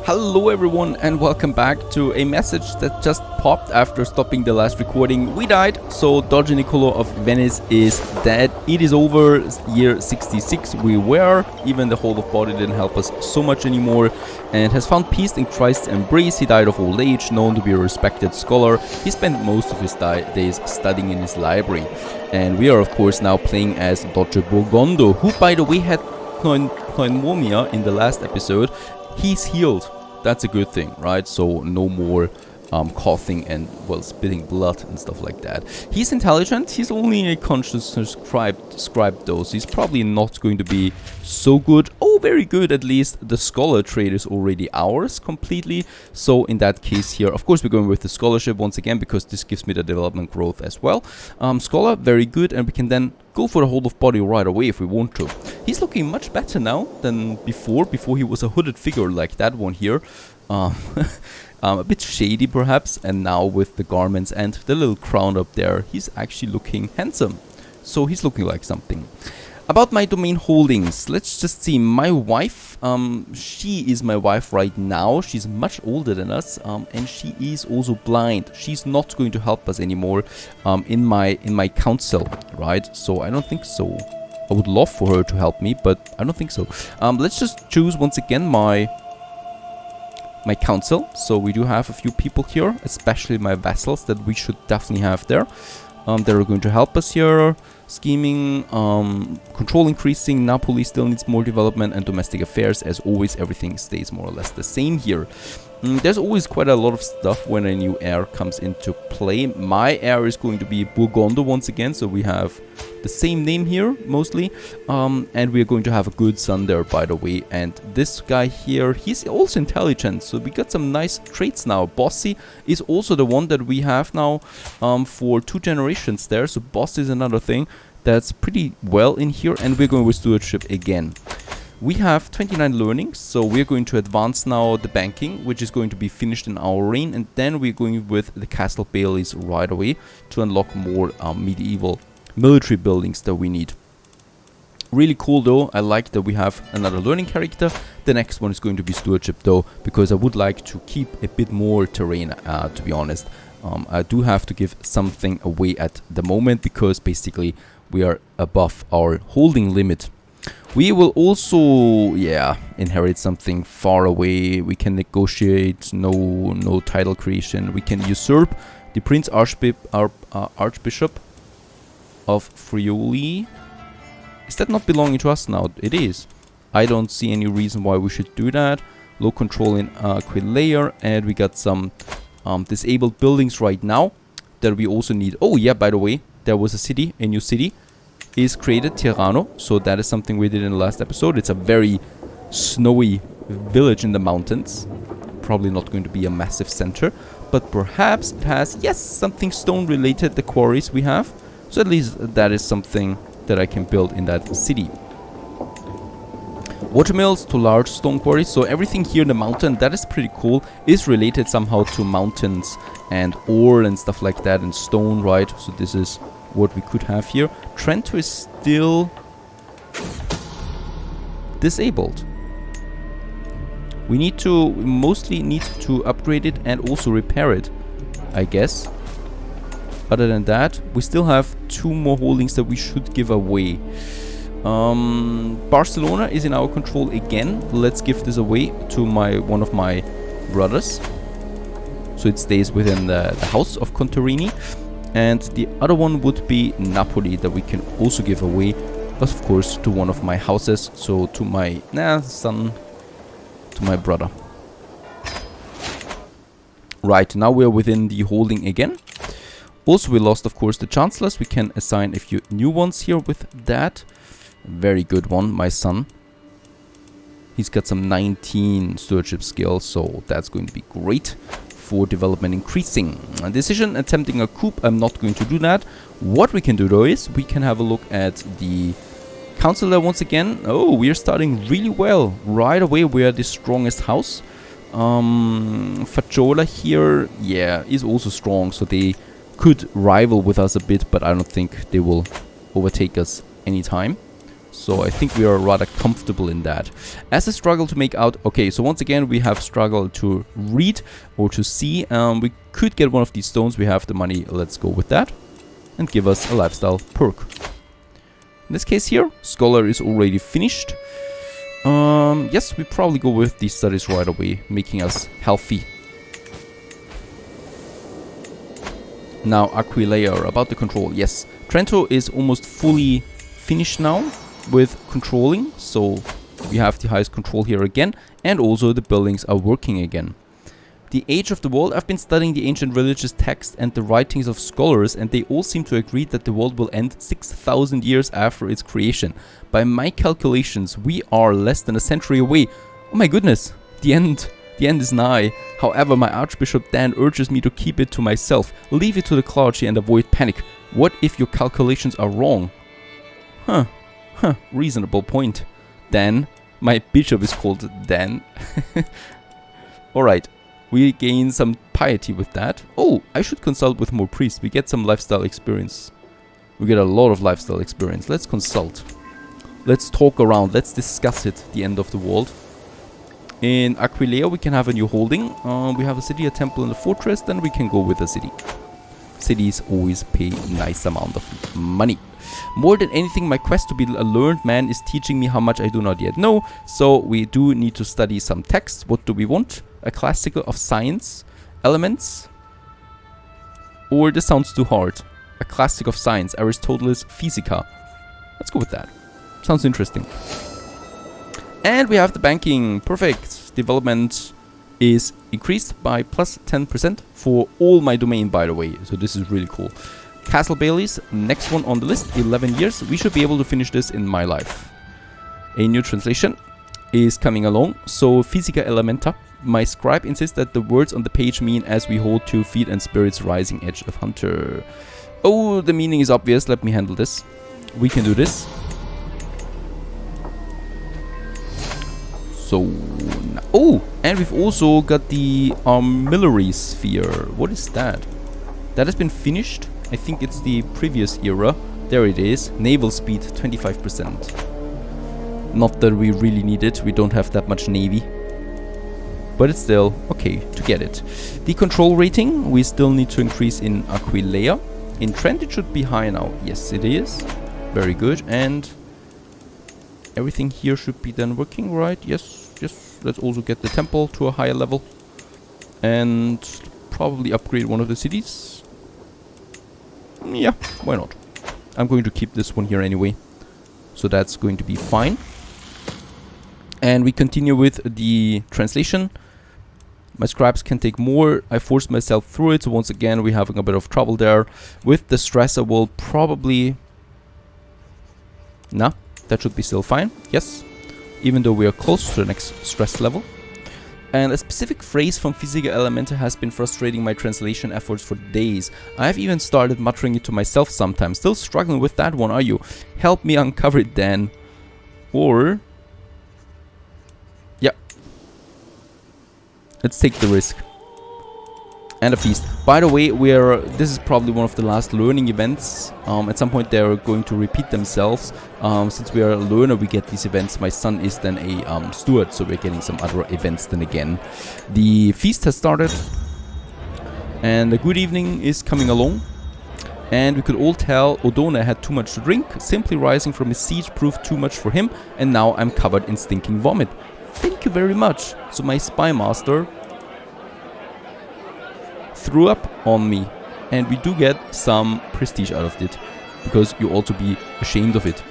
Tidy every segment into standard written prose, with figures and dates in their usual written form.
Hello everyone and welcome back to a message that just popped after stopping the last recording. We died, so Doge Niccolo of Venice is dead. It is over, year 66 we were. Even the Hold of Body didn't help us so much anymore, and has found peace in Christ's embrace. He died of old age, known to be a respected scholar. He spent most of his days studying in his library. And we are of course now playing as Doge Burgondo, who by the way had pneumonia in the last episode. He's healed. That's a good thing, right? So no more coughing and, well, spitting blood and stuff like that. He's intelligent. He's only a conscious scribe though, so he's probably not going to be so good. Oh, very good. At least the scholar trait is already ours completely. So in that case here, of course, we're going with the scholarship once again because this gives me the development growth as well. Scholar, very good, and we can then go for the Hold of Body right away if we want to. He's looking much better now than before. Before he was a hooded figure like that one here. A bit shady perhaps, and now with the garments and the little crown up there, he's actually looking handsome. So he's looking like something. About my domain holdings, let's just see. My wife, she is my wife right now. She's much older than us, and she is also blind. She's not going to help us anymore in my council, right? So I don't think so. I would love for her to help me, but I don't think so. Let's just choose once again my council. So we do have a few people here, especially my vassals, that we should definitely have there. They're going to help us here. Scheming, control increasing, Napoli still needs more development, and domestic affairs, as always, everything stays more or less the same here. There's always quite a lot of stuff when a new heir comes into play. My heir is going to be Burgondo once again, so we have the same name here, mostly. And we're going to have a good son there, by the way. And this guy here, he's also intelligent, so we got some nice traits now. Bossy is also the one that we have now for 2 generations there, so Boss is another thing that's pretty well in here. And we're going with stewardship again. We have 29 learnings, so we're going to advance now the banking, which is going to be finished in our reign, and then we're going with the castle bailies right away to unlock more medieval military buildings that we need. Really cool though. I like that we have another learning character. The next one is going to be stewardship though, because I would like to keep a bit more terrain, to be honest. I do have to give something away at the moment because basically we are above our holding limit. We will also, inherit something far away. We can negotiate, no title creation. We can usurp the Prince Archbishop of Friuli. Is that not belonging to us now? It is. I don't see any reason why we should do that. Low control in Quilayer, and we got some disabled buildings right now that we also need. Oh yeah, by the way, there was a new city is created, Tirano, so that is something we did in the last episode. It's a very snowy village in the mountains, probably not going to be a massive center, but perhaps it has, yes, something stone related, the quarries we have, so at least that is something that I can build in that city. Watermills to large stone quarries, so everything here in the mountain, that is pretty cool, is related somehow to mountains and ore and stuff like that, and stone, right? So this is what we could have here. Trento is still disabled. We mostly need to upgrade it and also repair it, I guess. Other than that, we still have 2 more holdings that we should give away. Barcelona is in our control again. Let's give this away to one of my brothers, so it stays within the house of Contarini. And the other one would be Napoli, that we can also give away, of course, to one of my houses. So to my son, to my brother. Right, now we're within the holding again. Also, we lost, of course, the chancellors. We can assign a few new ones here with that. Very good one, my son. He's got some 19 stewardship skills, so that's going to be great for development increasing. A decision attempting a coup, I'm not going to do that. What we can do though is we can have a look at the council once again. Oh, we are starting really well. Right away we are the strongest house. Faciola here, is also strong, so they could rival with us a bit, but I don't think they will overtake us anytime. So I think we are rather comfortable in that. As I struggle to make out... Okay, so once again, we have struggled to read or to see. We could get one of these stones. We have the money. Let's go with that. And give us a lifestyle perk. In this case here, Scholar is already finished. Yes, we probably go with these studies right away, making us healthy. Now, Aquileia, about the control. Yes, Trento is almost fully finished now with controlling, so we have the highest control here again, and also the buildings are working again. The age of the world, I've been studying the ancient religious texts and the writings of scholars, and they all seem to agree that the world will end 6,000 years after its creation. By my calculations, we are less than a century away. Oh my goodness, the end is nigh. However, my Archbishop Dan urges me to keep it to myself, leave it to the clergy and avoid panic. What if your calculations are wrong? Reasonable point. Dan, my bishop is called Dan. Alright, we gain some piety with that. Oh, I should consult with more priests. We get some lifestyle experience. We get a lot of lifestyle experience. Let's consult. Let's talk around. Let's discuss it, the end of the world. In Aquileia, we can have a new holding. We have a city, a temple, and a fortress. Then we can go with a city. Cities always pay a nice amount of money. More than anything, my quest to be a learned man is teaching me how much I do not yet know. So we do need to study some texts. What do we want? A classical of science elements? Or this sounds too hard. A classic of science, Aristotle's Physica. Let's go with that. Sounds interesting. And we have the banking. Perfect. Development is increased by plus 10% for all my domain, by the way. So this is really cool. Castle Baileys, next one on the list, 11 years. We should be able to finish this in my life. A new translation is coming along. So Physica Elementa. My scribe insists that the words on the page mean as we hold 2 feet and spirits rising edge of hunter. Oh, the meaning is obvious. Let me handle this. We can do this. So, oh, and we've also got the armillary sphere. What is that? That has been finished. I think it's the previous era. There it is. Naval speed, 25%. Not that we really need it. We don't have that much navy. But it's still okay to get it. The control rating, we still need to increase in Aquileia. In Trent, it should be high now. Yes, it is. Very good. And everything here should be then working, right? Yes, yes. Let's also get the temple to a higher level. And probably upgrade one of the cities. Yeah, why not? I'm going to keep this one here anyway. So that's going to be fine. And we continue with the translation. My scribes can take more. I forced myself through it. So once again, we're having a bit of trouble there. With the stress, I will probably... Nah, that should be still fine. Yes. Even though we are close to the next stress level. And a specific phrase from Physica Elementa has been frustrating my translation efforts for days. I've even started muttering it to myself sometimes. Still struggling with that one, are you? Help me uncover it, Dan. Or... yeah. Let's take the risk. And a feast. By the way, this is probably one of the last learning events. At some point they're going to repeat themselves. Since we are a learner, we get these events. My son is then a steward, so we're getting some other events then again. The feast has started. And a good evening is coming along. And we could all tell Odone had too much to drink. Simply rising from his seat proved too much for him. And now I'm covered in stinking vomit. Thank you very much. So my spy master threw up on me, and we do get some prestige out of it, because you ought to be ashamed of it.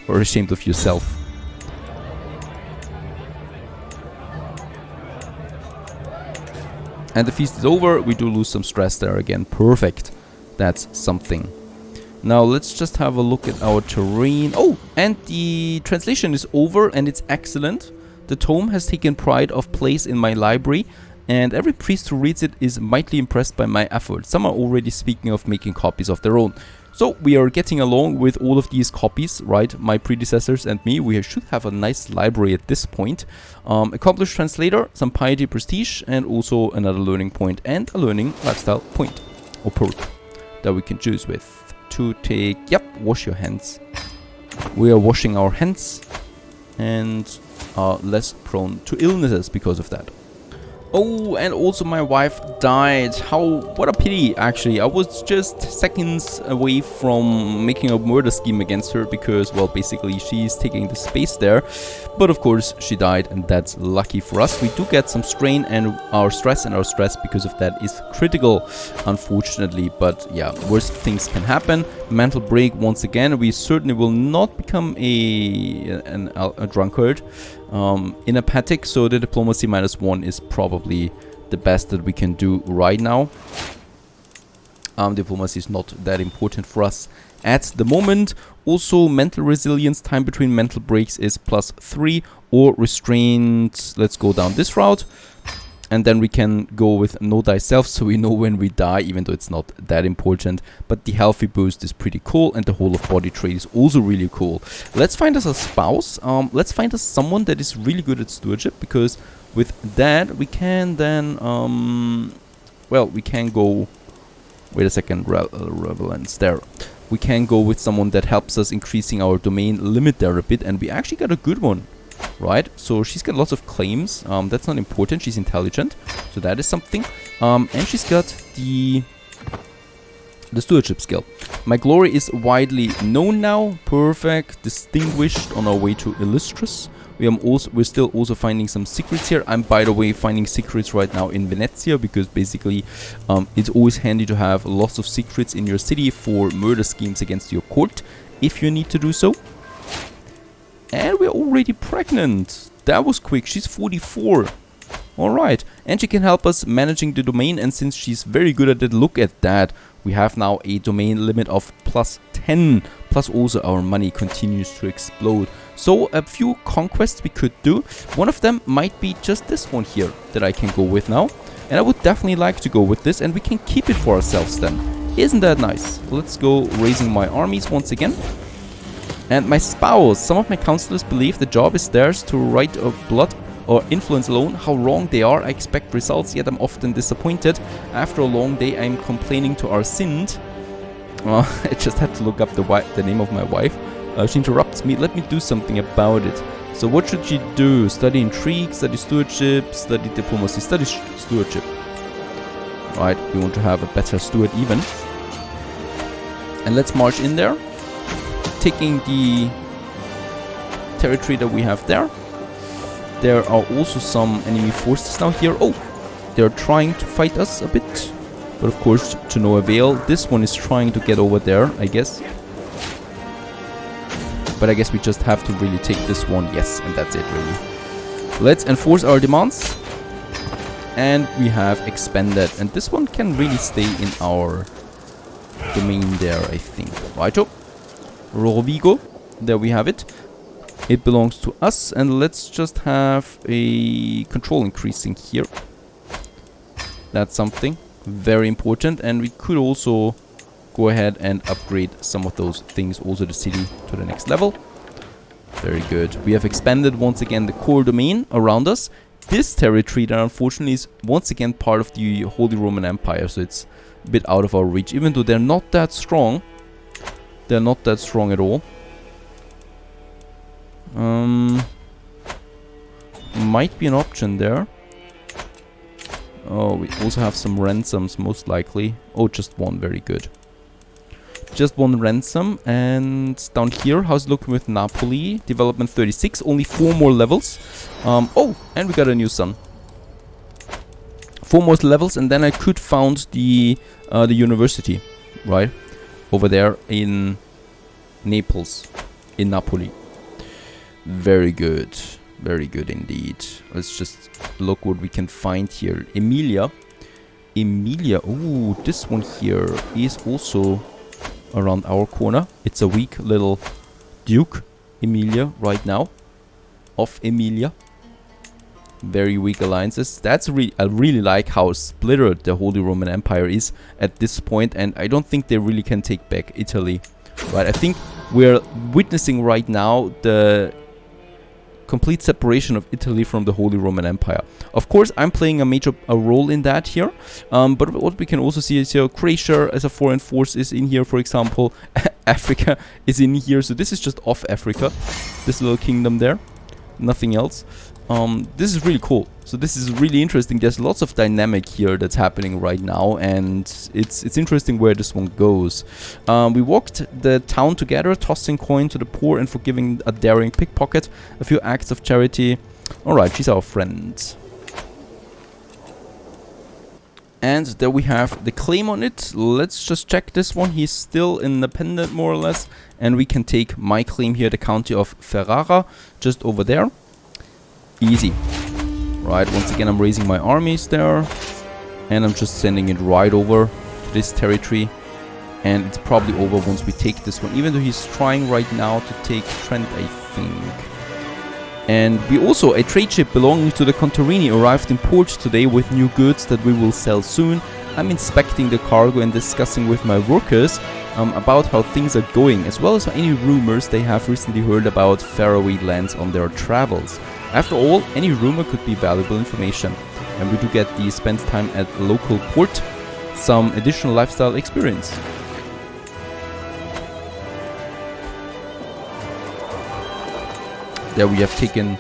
Or ashamed of yourself. And the feast is over. We do lose some stress there again. Perfect. That's something. Now let's just have a look at our terrain. Oh, and the translation is over, and it's excellent. The tome has taken pride of place in my library, and every priest who reads it is mightily impressed by my efforts. Some are already speaking of making copies of their own. So we are getting along with all of these copies, right? My predecessors and me. We should have a nice library at this point. Accomplished translator, some piety prestige, and also another learning point and a learning lifestyle point or perk that we can choose with. To take, yep, wash your hands. We are washing our hands and are less prone to illnesses because of that. Oh, and also my wife died. What a pity, actually. I was just seconds away from making a murder scheme against her because, well, basically she's taking the space there. But of course she died, and that's lucky for us. We do get some strain, and our stress because of that is critical, unfortunately. But yeah, worst things can happen. Mental break once again. We certainly will not become a drunkard. In a Patek, so the diplomacy -1 is probably the best that we can do right now. Diplomacy is not that important for us at the moment. Also, mental resilience, time between mental breaks is +3, or restraint. Let's go down this route. And then we can go with know thyself, so we know when we die, even though it's not that important. But the healthy boost is pretty cool, and the whole of body trait is also really cool. Let's find us a spouse. Let's find us someone that is really good at stewardship, because with that we can then, well, we can go. Wait a second, relevance there. We can go with someone that helps us increasing our domain limit there a bit, and we actually got a good one. Right, so she's got lots of claims. That's not important. She's intelligent, so that is something. And she's got the stewardship skill. My glory is widely known now. Perfect, distinguished, on our way to illustrious. We're still also finding some secrets here. I'm, by the way, finding secrets right now in Venezia, because basically it's always handy to have lots of secrets in your city for murder schemes against your court, if you need to do so. And we're already pregnant. That was quick. She's 44. Alright. And she can help us managing the domain. And since she's very good at it, look at that. We have now a domain limit of +10. Plus also our money continues to explode. So a few conquests we could do. One of them might be just this one here that I can go with now. And I would definitely like to go with this. And we can keep it for ourselves then. Isn't that nice? Let's go raising my armies once again. And my spouse. Some of my counselors believe the job is theirs to write of blood or influence alone. How wrong they are. I expect results, yet I'm often disappointed. After a long day, I'm complaining to our Sind. I just had to look up the name of my wife. She interrupts me. Let me do something about it. So what should she do? Study intrigue, study stewardship, study diplomacy, study stewardship. Right, we want to have a better steward even. And let's march in there. Taking the territory that we have there. There are also some enemy forces now here. Oh, they're trying to fight us a bit, but of course to no avail. This one is trying to get over there, I guess. But I guess we just have to really take this one. Yes, and that's it really. Let's enforce our demands. And we have expanded. And this one can really stay in our domain there, I think. Righto. Rovigo, there we have it. It belongs to us, and let's just have a control increasing here. That's something very important, and we could also go ahead and upgrade some of those things, also the city, to the next level. Very good. We have expanded once again the core domain around us. This territory that unfortunately is once again part of the Holy Roman Empire, so it's a bit out of our reach, even though they're not that strong. They're not that strong at all. Might be an option there. Oh, we also have some ransoms, most likely. Oh, just one. Very good. Just one ransom. And down here, how's it looking with Napoli? Development 36. Only 4 more levels. Oh, and we got a new son. 4 more levels, and then I could found the university, right? Over there in Naples, in Napoli. Very good. Very good indeed. Let's just look what we can find here. Emilia. Oh, this one here is also around our corner. It's a weak little duke, Emilia, right now. Of Emilia. Very weak alliances. That's I really like how splintered the Holy Roman Empire is at this point, and I don't think they really can take back Italy. Right, I think we're witnessing right now the complete separation of Italy from the Holy Roman Empire. Of course, I'm playing a role in that here, but what we can also see is here, Croatia as a foreign force is in here, for example. Africa is in here, so this is just off Africa, this little kingdom there, nothing else. This is really cool. So this is really interesting. There's lots of dynamic here that's happening right now, and it's interesting where this one goes. We walked the town together, tossing coin to the poor and forgiving a daring pickpocket, a few acts of charity. Alright, she's our friend. And there we have the claim on it. Let's just check this one. He's still independent, more or less. And we can take my claim here, the county of Ferrara, just over there. Easy. Right, once again I'm raising my armies there. And I'm just sending it right over to this territory. And it's probably over once we take this one. Even though he's trying right now to take Trent, I think. And we also, a trade ship belonging to the Contarini arrived in port today with new goods that we will sell soon. I'm inspecting the cargo and discussing with my workers about how things are going, as well as any rumors they have recently heard about Faroe lands on their travels. After all, any rumor could be valuable information, and we do get the spend time at a local port, some additional lifestyle experience. There we have taken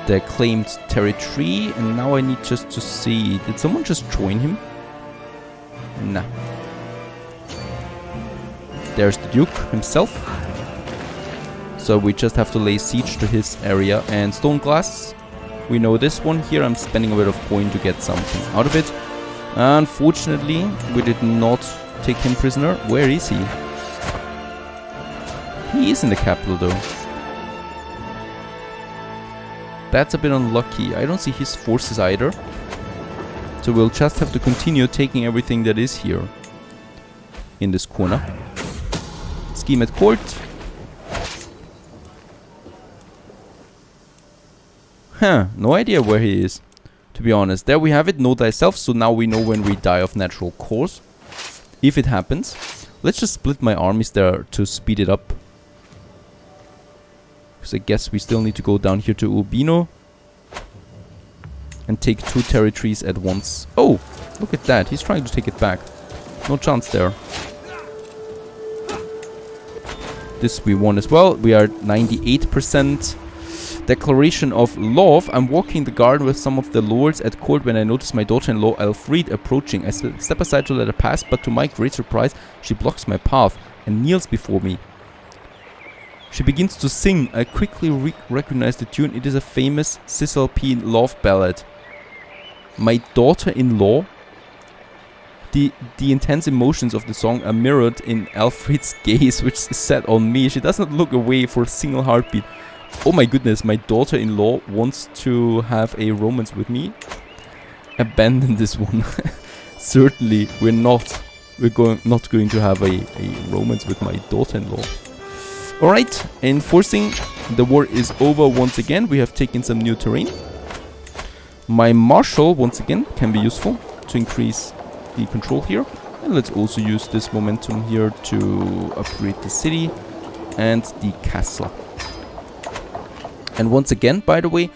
the claimed territory, and now I need just to see, did someone just join him? Nah. There's the Duke himself. So we just have to lay siege to his area. And stone glass, we know this one here. I'm spending a bit of coin to get something out of it. Unfortunately, we did not take him prisoner. Where is he? He is in the capital though. That's a bit unlucky. I don't see his forces either. So we'll just have to continue taking everything that is here. In this corner. Scheme at court. Huh, no idea where he is, to be honest. There we have it, know thyself. So now we know when we die of natural cause. If it happens. Let's just split my armies there to speed it up. Because I guess we still need to go down here to Urbino. And take 2 territories at once. Oh, look at that. He's trying to take it back. No chance there. This we won as well. We are 98%. Declaration of love. I'm walking the garden with some of the lords at court when I notice my daughter-in-law Elfriede approaching. I step aside to let her pass, but to my great surprise, she blocks my path and kneels before me. She begins to sing. I quickly recognize the tune. It is a famous Cisalpine love ballad. My daughter-in-law. The intense emotions of the song are mirrored in Elfriede's gaze, which is set on me. She does not look away for a single heartbeat. Oh my goodness, my daughter-in-law wants to have a romance with me. Abandon this one. Certainly, we're not going to have a romance with my daughter-in-law. Alright, enforcing the war is over once again. We have taken some new terrain. My marshal, once again, can be useful to increase the control here. And let's also use this momentum here to upgrade the city and the castle. And once again, by the way,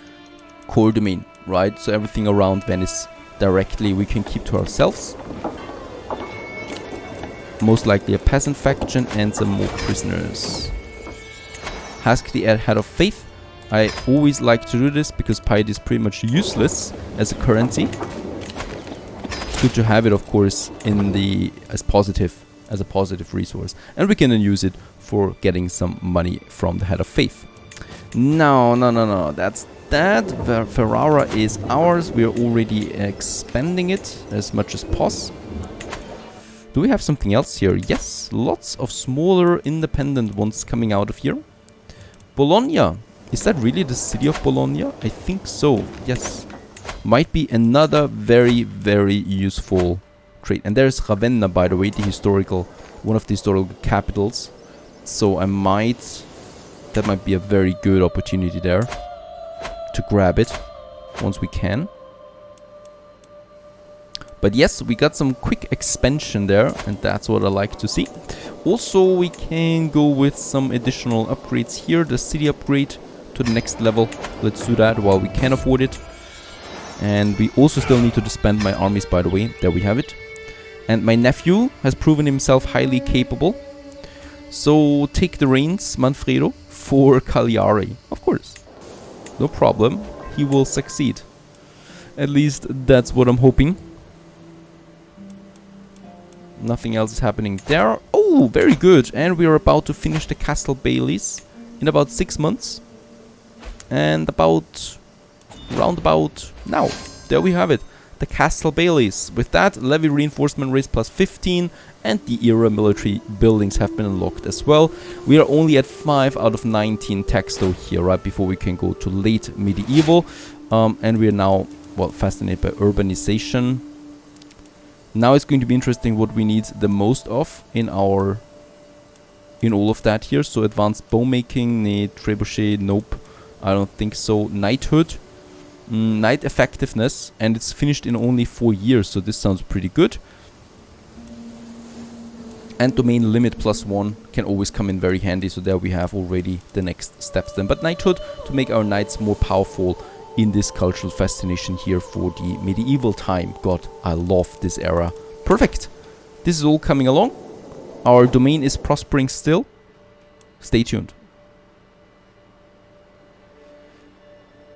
core domain, right? So everything around Venice directly we can keep to ourselves. Most likely a peasant faction and some more prisoners. Ask the head of faith. I always like to do this because piety is pretty much useless as a currency. It's good to have it, of course, in the as a positive resource, and we can then use it for getting some money from the head of faith. No. That's that. Ferrara is ours. We are already expanding it as much as possible. Do we have something else here? Yes, lots of smaller independent ones coming out of here. Bologna. Is that really the city of Bologna? I think so. Yes. Might be another very, very useful trade. And there's Ravenna, by the way, one of the historical capitals. So that might be a very good opportunity there to grab it once we can. But yes, we got some quick expansion there, and that's what I like to see. Also, we can go with some additional upgrades here. The city upgrade to to the next level. Let's do that while we can afford it. And we also still need to disband my armies, by the way. There we have it. And my nephew has proven himself highly capable. So take the reins, Manfredo, for Cagliari. Of course. No problem. He will succeed. At least that's what I'm hoping. Nothing else is happening there. Oh, very good. And we are about to finish the Castle Baileys in about 6 months. And round about now. There we have it. The Castle Baileys. With that, levy reinforcement raise plus 15. And the era military buildings have been unlocked as well. We are only at 5 out of 19 tech though here, right before we can go to late medieval. And we are now, well, fascinated by urbanization. Now it's going to be interesting what we need the most of in all of that here. So advanced bowmaking, need trebuchet, nope, I don't think so. Knighthood, knight effectiveness, and it's finished in only 4 years, so this sounds pretty good. And domain limit +1 can always come in very handy, so there we have already the next steps then. But knighthood to make our knights more powerful in this cultural fascination here for the medieval time. God, I love this era. Perfect. This is all coming along. Our domain is prospering still. Stay tuned.